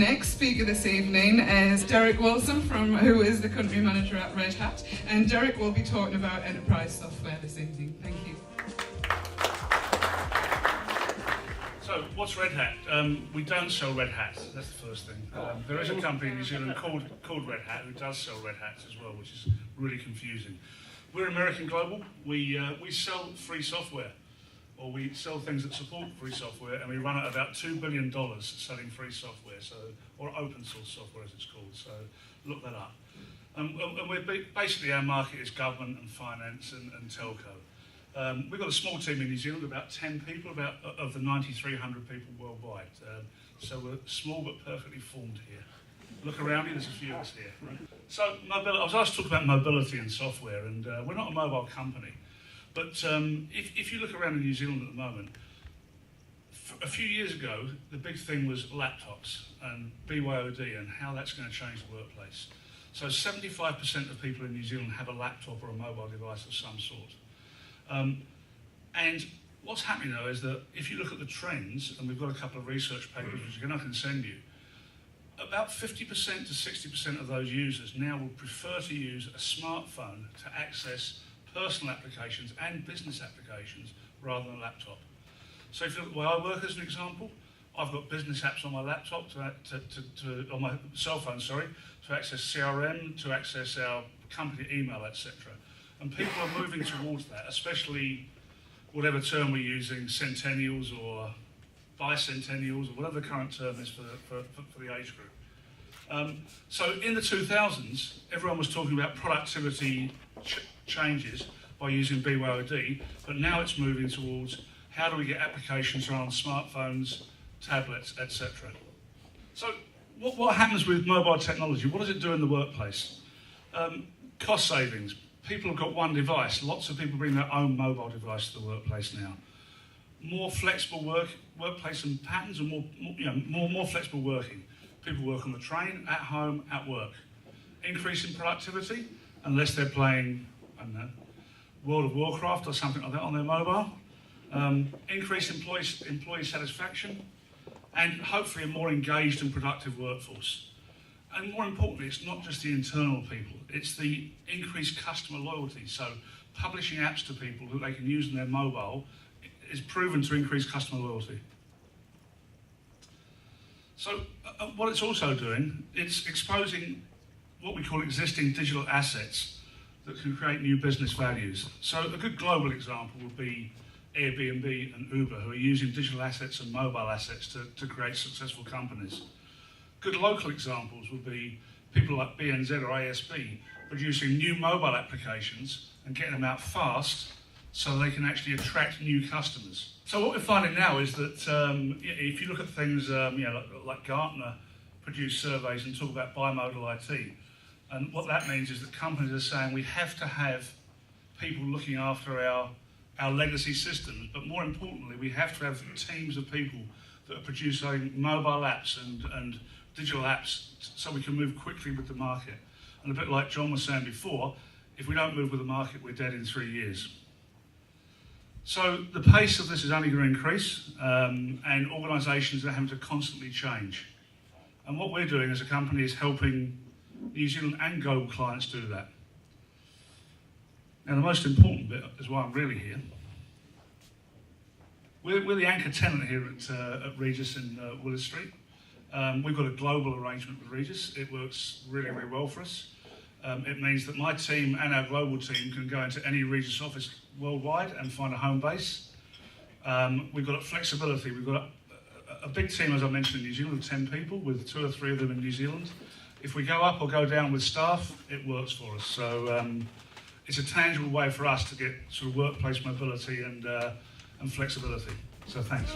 next speaker this evening is Derek Wilson, who is the country manager at Red Hat, and Derek will be talking about enterprise software this evening. Thank you. So, what's Red Hat? We don't sell Red Hats, that's the first thing. There is a company in New Zealand called Red Hat who does sell Red Hats as well, which is really confusing. We're American Global. We sell free software, or we sell things that support free software, and we run at about $2 billion selling free software, or open source software as it's called, so look that up. And basically our market is government and finance and telco. We've got a small team in New Zealand, about 10 people, of the 9,300 people worldwide. So we're small but perfectly formed here. Look around you, there's a few of us here. Right? So mobility, I was asked to talk about mobility and software, and we're not a mobile company. But if you look around in New Zealand at the moment, a few years ago, the big thing was laptops and BYOD and how that's going to change the workplace. So 75% of people in New Zealand have a laptop or a mobile device of some sort. And what's happening though is that if you look at the trends, and we've got a couple of research papers which I can send you, about 50% to 60% of those users now will prefer to use a smartphone to access personal applications and business applications rather than a laptop. So if you look at the way I work as an example, I've got business apps on my laptop, on my cell phone, to access CRM, to access our company email, etc. And people are moving towards that, especially whatever term we're using, centennials or bicentennials, or whatever the current term is for the age group. So in the 2000s, everyone was talking about productivity changes by using BYOD, but now it's moving towards how do we get applications on smartphones, tablets, etc. So what happens with mobile technology? What does it do in the workplace? Cost savings. People have got one device. Lots of people bring their own mobile device to the workplace now. More flexible workplace and patterns, and more flexible working. People work on the train, at home, at work. Increase in productivity, unless they're playing, I don't know, World of Warcraft or something like that on their mobile. Increase employee satisfaction, and hopefully a more engaged and productive workforce. And more importantly, it's not just the internal people, it's the increased customer loyalty. So publishing apps to people that they can use on their mobile is proven to increase customer loyalty. So what it's also doing, it's exposing what we call existing digital assets that can create new business values. So a good global example would be Airbnb and Uber, who are using digital assets and mobile assets to create successful companies. Good local examples would be people like BNZ or ASB producing new mobile applications and getting them out fast so they can actually attract new customers. So what we're finding now is that if you look at things like Gartner produce surveys and talk about bimodal IT, and what that means is that companies are saying we have to have people looking after our legacy systems, but more importantly, we have to have teams of people that are producing mobile apps and digital apps so we can move quickly with the market. And a bit like John was saying before, if we don't move with the market, we're dead in 3 years. So the pace of this is only going to increase, and organisations are having to constantly change. And what we're doing as a company is helping New Zealand and global clients do that. Now the most important bit is why I'm really here. We're the anchor tenant here at Regus in Willis Street. We've got a global arrangement with Regus. It works really, really well for us. It means that my team and our global team can go into any Regus office worldwide and find a home base. We've got flexibility. We've got a big team, as I mentioned, in New Zealand of 10 people, with 2 or 3 of them in New Zealand. If we go up or go down with staff, it works for us. So it's a tangible way for us to get sort of workplace mobility and flexibility. So thanks.